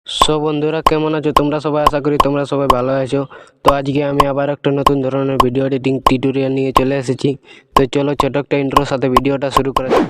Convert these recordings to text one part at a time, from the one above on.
So বন্ধুরা কেমন আছো তোমরা সবাই? আশা করি তোমরা সবাই ভালো আছো। তো আজকে আমি আবার একটা নতুন ধরনের ভিডিও এডিটিং টিউটোরিয়াল নিয়ে চলে এসেছি। তো চলো ছোট একটা ইন্ট্রোর সাথে ভিডিওটা শুরু করা যাক।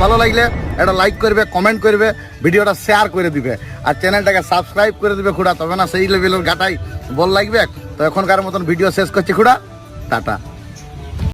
ভালো লাগলে এটা লাইক করবে, কমেন্ট করবে, ভিডিওটা শেয়ার করে দিবে আর চ্যানেলটাকে সাবস্ক্রাইব করে দিবে খুড়া, তবে না সেই লেভেলের গাটাই বল লাগবে। তো এখনকার মতন ভিডিও শেষ করছি খুড়া, টাটা।